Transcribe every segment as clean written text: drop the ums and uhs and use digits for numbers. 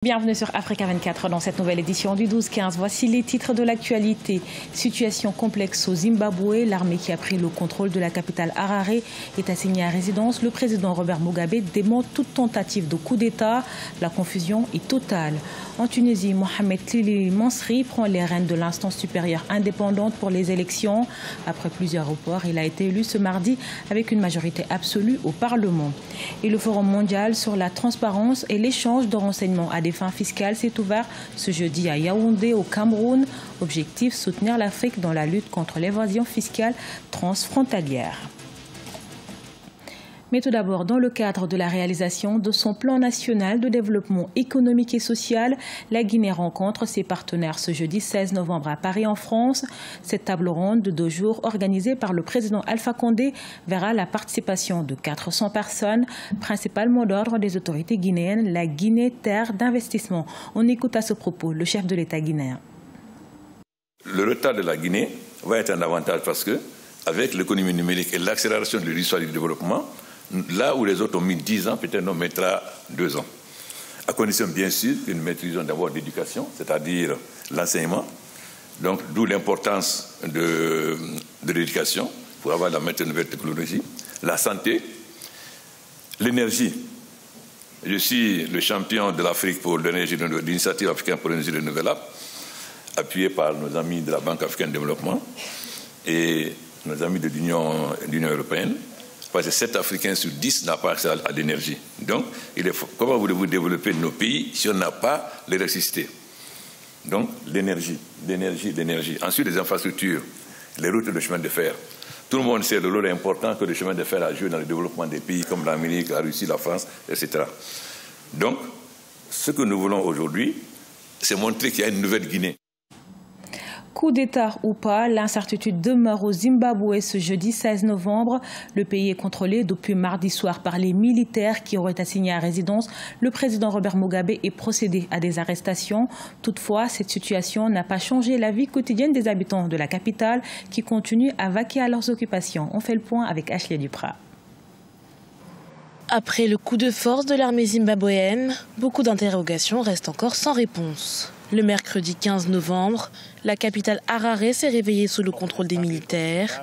Bienvenue sur Africa 24 dans cette nouvelle édition du 12-15. Voici les titres de l'actualité. Situation complexe au Zimbabwe. L'armée qui a pris le contrôle de la capitale Harare est assignée à résidence. Le président Robert Mugabe dément toute tentative de coup d'État. La confusion est totale. En Tunisie, Mohamed Tili Mansri prend les rênes de l'instance supérieure indépendante pour les élections. Après plusieurs reports, il a été élu ce mardi avec une majorité absolue au Parlement. Et le Forum mondial sur la transparence et l'échange de renseignements à des fins fiscales s'est ouvert ce jeudi à Yaoundé au Cameroun. Objectif, soutenir l'Afrique dans la lutte contre l'évasion fiscale transfrontalière. Mais tout d'abord, dans le cadre de la réalisation de son plan national de développement économique et social, la Guinée rencontre ses partenaires ce jeudi 16 novembre à Paris en France. Cette table ronde de 2 jours organisée par le président Alpha Condé verra la participation de 400 personnes, principalement d'ordre des autorités guinéennes, la Guinée terre d'investissement. On écoute à ce propos le chef de l'État guinéen. Le retard de la Guinée va être un avantage parce que, avec l'économie numérique et l'accélération de l'histoire du développement, là où les autres ont mis 10 ans, peut-être on mettra 2 ans. À condition bien sûr que nous maîtrisons d'abord l'éducation, c'est-à-dire l'enseignement. Donc d'où l'importance de l'éducation pour avoir la maîtrise de nouvelles technologies. La santé, l'énergie. Je suis le champion de l'Afrique pour l'énergie, l'initiative africaine pour l'énergie renouvelable, appuyé par nos amis de la Banque africaine de développement et nos amis de l'Union européenne. Parce que 7 Africains sur 10 n'ont pas accès à l'énergie. Donc, comment voulez-vous développer nos pays si on n'a pas l'électricité? Donc, l'énergie. Ensuite, les infrastructures, les routes et le chemin de fer. Tout le monde sait le rôle important que le chemin de fer a joué dans le développement des pays comme l'Amérique, la Russie, la France, etc. Donc, ce que nous voulons aujourd'hui, c'est montrer qu'il y a une nouvelle Guinée. Coup d'État ou pas, l'incertitude demeure au Zimbabwe ce jeudi 16 novembre. Le pays est contrôlé depuis mardi soir par les militaires qui auraient assigné à résidence le président Robert Mugabe et procédé à des arrestations. Toutefois, cette situation n'a pas changé la vie quotidienne des habitants de la capitale qui continuent à vaquer à leurs occupations. On fait le point avec Ashley Duprat. Après le coup de force de l'armée zimbabwéenne, beaucoup d'interrogations restent encore sans réponse. Le mercredi 15 novembre, la capitale Harare s'est réveillée sous le contrôle des militaires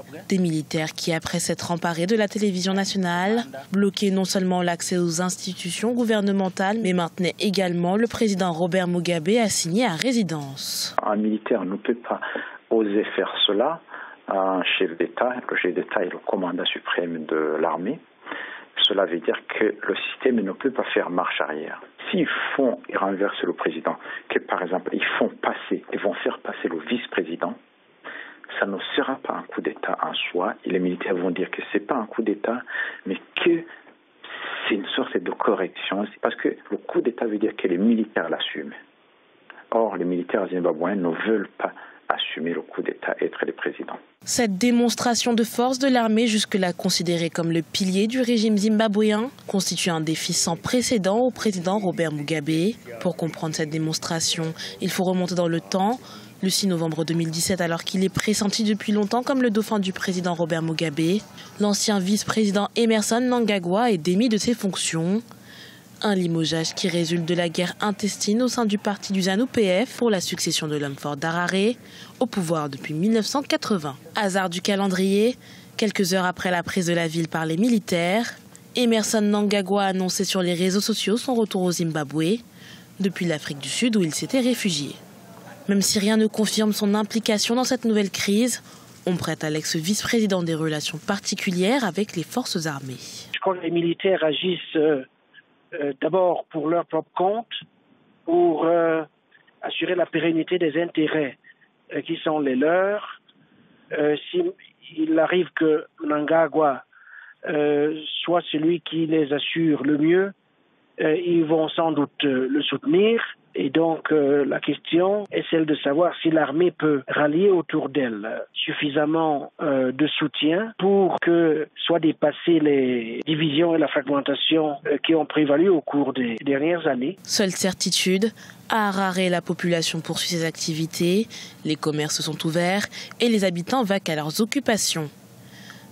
qui, après s'être emparés de la télévision nationale, bloquaient non seulement l'accès aux institutions gouvernementales, mais maintenaient également le président Robert Mugabe assigné à résidence. Un militaire ne peut pas oser faire cela. Un chef d'État, le chef d'État est le commandant suprême de l'armée. Cela veut dire que le système ne peut pas faire marche arrière. S'ils font et renversent le président, que par exemple ils vont faire passer le vice-président, ça ne sera pas un coup d'État en soi. Et les militaires vont dire que ce n'est pas un coup d'État, mais que c'est une sorte de correction. C'est parce que le coup d'État veut dire que les militaires l'assument. Or, les militaires zimbabwéens ne veulent pas assumer le coup d'État, être les présidents. Cette démonstration de force de l'armée, jusque-là considérée comme le pilier du régime zimbabwéen, constitue un défi sans précédent au président Robert Mugabe. Pour comprendre cette démonstration, il faut remonter dans le temps. Le 6 novembre 2017, alors qu'il est pressenti depuis longtemps comme le dauphin du président Robert Mugabe, l'ancien vice-président Emmerson Mnangagwa est démis de ses fonctions. Un limogeage qui résulte de la guerre intestine au sein du parti du ZANU-PF pour la succession de l'homme fort d'Harare, au pouvoir depuis 1980. Hasard du calendrier, quelques heures après la prise de la ville par les militaires, Emmerson Mnangagwa a annoncé sur les réseaux sociaux son retour au Zimbabwe, depuis l'Afrique du Sud où il s'était réfugié. Même si rien ne confirme son implication dans cette nouvelle crise, on prête à l'ex-vice-président des relations particulières avec les forces armées. Je crois que les militaires agissent d'abord pour leur propre compte, pour assurer la pérennité des intérêts qui sont les leurs. S'il arrive que Mnangagwa soit celui qui les assure le mieux, ils vont sans doute le soutenir. Et donc la question est celle de savoir si l'armée peut rallier autour d'elle suffisamment de soutien pour que soient dépassées les divisions et la fragmentation qui ont prévalu au cours des dernières années. Seule certitude, à Harare, la population poursuit ses activités, les commerces sont ouverts et les habitants vaquent à leurs occupations.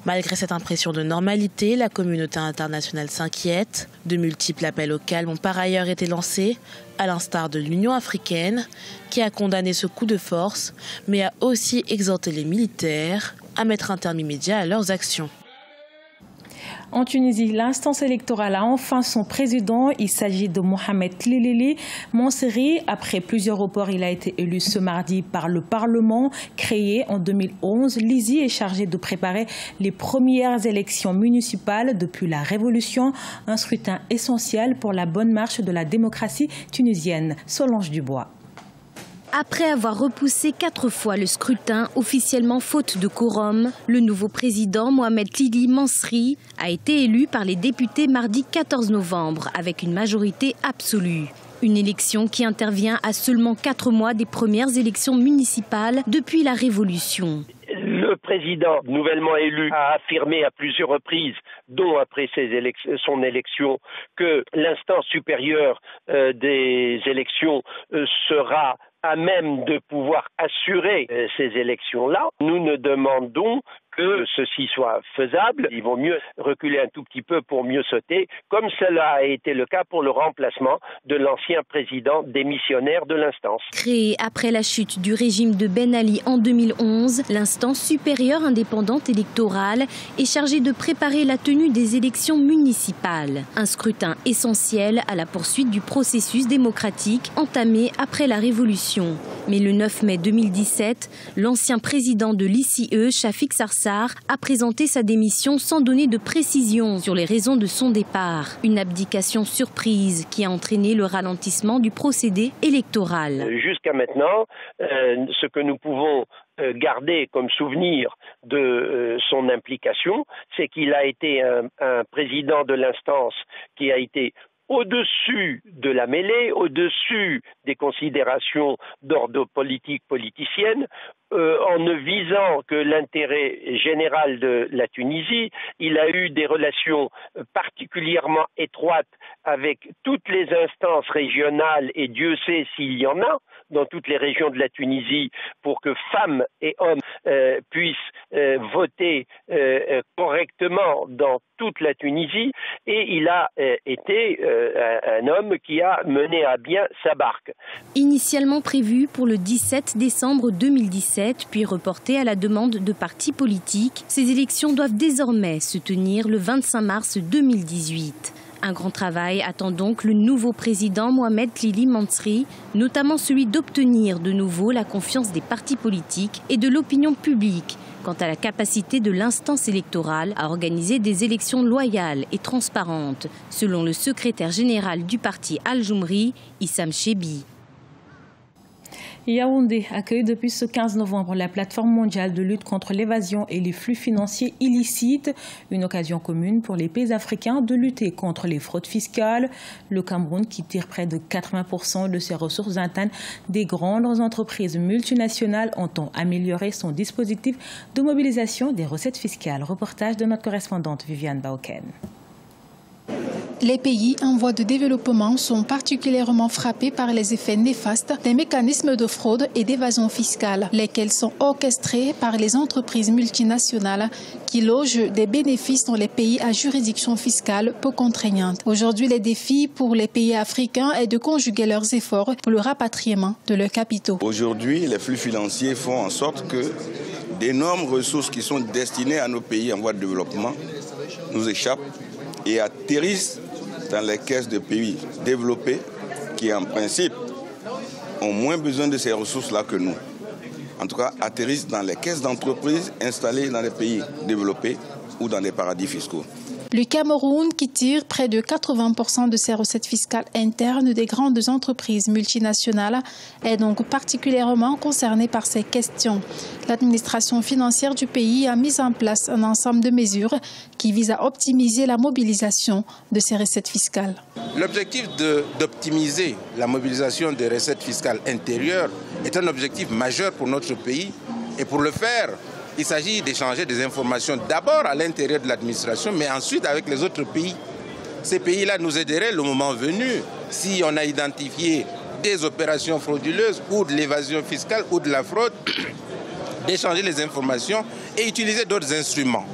Malgré cette impression de normalité, la communauté internationale s'inquiète. De multiples appels au calme ont par ailleurs été lancés, à l'instar de l'Union africaine, qui a condamné ce coup de force, mais a aussi exhorté les militaires à mettre un terme immédiat à leurs actions. En Tunisie, l'instance électorale a enfin son président. Il s'agit de Mohamed Tlilili Mansouri. Après plusieurs reports, il a été élu ce mardi par le Parlement. Créé en 2011, l'ISI est chargé de préparer les premières élections municipales depuis la Révolution. Un scrutin essentiel pour la bonne marche de la démocratie tunisienne. Solange Dubois. Après avoir repoussé 4 fois le scrutin, officiellement faute de quorum, le nouveau président Mohamed Tlilili Mansouri a été élu par les députés mardi 14 novembre avec une majorité absolue. Une élection qui intervient à seulement 4 mois des premières élections municipales depuis la Révolution. Le président nouvellement élu a affirmé à plusieurs reprises, dont après son élection, que l'instance supérieure des élections sera à même de pouvoir assurer ces élections-là. Nous ne demandons que ceci soit faisable. Il vaut mieux reculer un tout petit peu pour mieux sauter, comme cela a été le cas pour le remplacement de l'ancien président démissionnaire de l'instance. Créée après la chute du régime de Ben Ali en 2011, l'instance supérieure indépendante électorale est chargée de préparer la tenue des élections municipales. Un scrutin essentiel à la poursuite du processus démocratique entamé après la Révolution. Mais le 9 mai 2017, l'ancien président de l'ICE, Chafik Sarsar, a présenté sa démission sans donner de précision sur les raisons de son départ. Une abdication surprise qui a entraîné le ralentissement du procédé électoral. Jusqu'à maintenant, ce que nous pouvons garder comme souvenir de son implication, c'est qu'il a été un président de l'instance qui a été au-dessus de la mêlée, au-dessus des considérations d'ordre politique politicienne, en ne visant que l'intérêt général de la Tunisie. Il a eu des relations particulièrement étroites avec toutes les instances régionales, et Dieu sait s'il y en a dans toutes les régions de la Tunisie, pour que femmes et hommes puissent voter correctement dans toute la Tunisie, et il a été un homme qui a mené à bien sa barque. Initialement prévu pour le 17 décembre 2017, puis reporté à la demande de partis politiques, ces élections doivent désormais se tenir le 25 mars 2018. Un grand travail attend donc le nouveau président Mohamed Tlilili Mansouri, notamment celui d'obtenir de nouveau la confiance des partis politiques et de l'opinion publique quant à la capacité de l'instance électorale à organiser des élections loyales et transparentes, selon le secrétaire général du parti Al-Joumri, Issam Chebi. Yaoundé accueille depuis ce 15 novembre la plateforme mondiale de lutte contre l'évasion et les flux financiers illicites, une occasion commune pour les pays africains de lutter contre les fraudes fiscales. Le Cameroun, qui tire près de 80% de ses ressources internes des grandes entreprises multinationales, entend améliorer son dispositif de mobilisation des recettes fiscales. Reportage de notre correspondante Viviane Baoken. Les pays en voie de développement sont particulièrement frappés par les effets néfastes des mécanismes de fraude et d'évasion fiscale, lesquels sont orchestrés par les entreprises multinationales qui logent des bénéfices dans les pays à juridiction fiscale peu contraignante. Aujourd'hui, les défis pour les pays africains est de conjuguer leurs efforts pour le rapatriement de leurs capitaux. Aujourd'hui, les flux financiers font en sorte que d'énormes ressources qui sont destinées à nos pays en voie de développement nous échappent et atterrissent dans les caisses de pays développés qui, en principe, ont moins besoin de ces ressources-là que nous. En tout cas, atterrissent dans les caisses d'entreprises installées dans les pays développés ou dans des paradis fiscaux. Le Cameroun, qui tire près de 80% de ses recettes fiscales internes des grandes entreprises multinationales, est donc particulièrement concerné par ces questions. L'administration financière du pays a mis en place un ensemble de mesures qui visent à optimiser la mobilisation de ces recettes fiscales. L'objectif d'optimiser la mobilisation des recettes fiscales intérieures est un objectif majeur pour notre pays. Et pour le faire, il s'agit d'échanger des informations d'abord à l'intérieur de l'administration, mais ensuite avec les autres pays. Ces pays-là nous aideraient le moment venu, si on a identifié des opérations frauduleuses ou de l'évasion fiscale ou de la fraude, d'échanger les informations et utiliser d'autres instruments.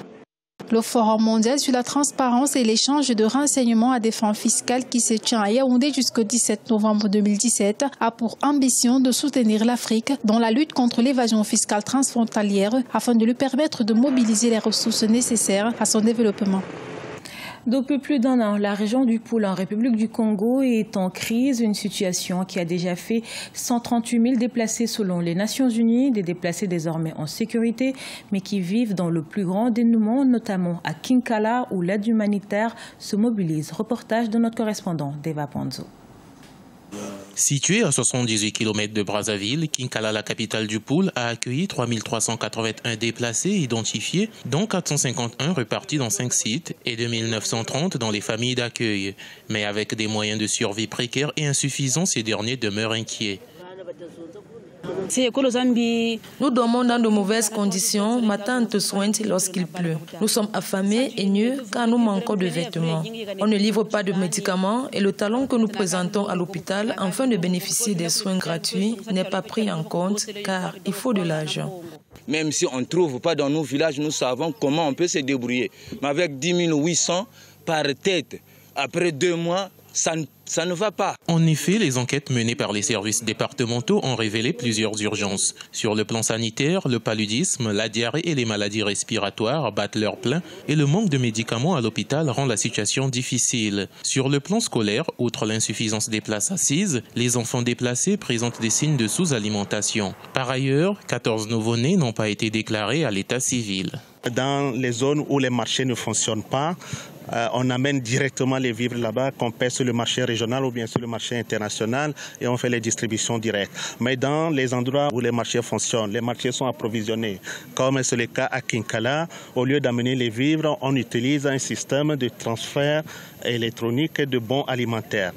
Le Forum mondial sur la transparence et l'échange de renseignements à des fins fiscales qui se tient à Yaoundé jusqu'au 17 novembre 2017 a pour ambition de soutenir l'Afrique dans la lutte contre l'évasion fiscale transfrontalière afin de lui permettre de mobiliser les ressources nécessaires à son développement. Depuis plus d'un an, la région du Poul en République du Congo est en crise, une situation qui a déjà fait 138 000 déplacés selon les Nations Unies, des déplacés désormais en sécurité, mais qui vivent dans le plus grand dénuement, notamment à Kinkala où l'aide humanitaire se mobilise. Reportage de notre correspondant Deva Panzo. Située à 78 km de Brazzaville, Kinkala, la capitale du Poul, a accueilli 3 381 déplacés identifiés, dont 451 repartis dans 5 sites et 2 930 dans les familles d'accueil. Mais avec des moyens de survie précaires et insuffisants, ces derniers demeurent inquiets. Nous dormons dans de mauvaises conditions, ma tante soigne lorsqu'il pleut. Nous sommes affamés et nus car nous manquons de vêtements. On ne livre pas de médicaments et le talon que nous présentons à l'hôpital afin de bénéficier des soins gratuits n'est pas pris en compte car il faut de l'argent. Même si on ne trouve pas dans nos villages, nous savons comment on peut se débrouiller. Mais avec 10 800 par tête, après 2 mois, ça ne va pas. En effet, les enquêtes menées par les services départementaux ont révélé plusieurs urgences. Sur le plan sanitaire, le paludisme, la diarrhée et les maladies respiratoires battent leur plein et le manque de médicaments à l'hôpital rend la situation difficile. Sur le plan scolaire, outre l'insuffisance des places assises, les enfants déplacés présentent des signes de sous-alimentation. Par ailleurs, 14 nouveau-nés n'ont pas été déclarés à l'état civil. Dans les zones où les marchés ne fonctionnent pas, on amène directement les vivres là-bas, qu'on paie sur le marché régional ou bien sur le marché international et on fait les distributions directes. Mais dans les endroits où les marchés fonctionnent, les marchés sont approvisionnés, comme c'est le cas à Kinkala, au lieu d'amener les vivres, on utilise un système de transfert électronique de bons alimentaires.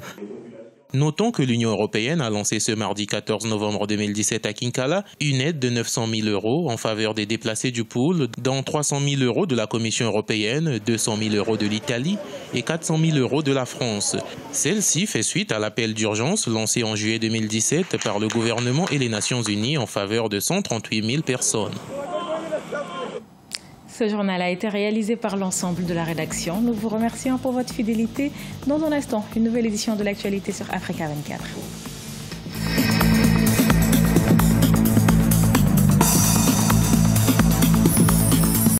Notons que l'Union européenne a lancé ce mardi 14 novembre 2017 à Kinkala une aide de 900 000 € en faveur des déplacés du Poul, dont 300 000 € de la Commission européenne, 200 000 € de l'Italie et 400 000 € de la France. Celle-ci fait suite à l'appel d'urgence lancé en juillet 2017 par le gouvernement et les Nations Unies en faveur de 138 000 personnes. Ce journal a été réalisé par l'ensemble de la rédaction. Nous vous remercions pour votre fidélité. Dans un instant, une nouvelle édition de l'actualité sur Africa 24.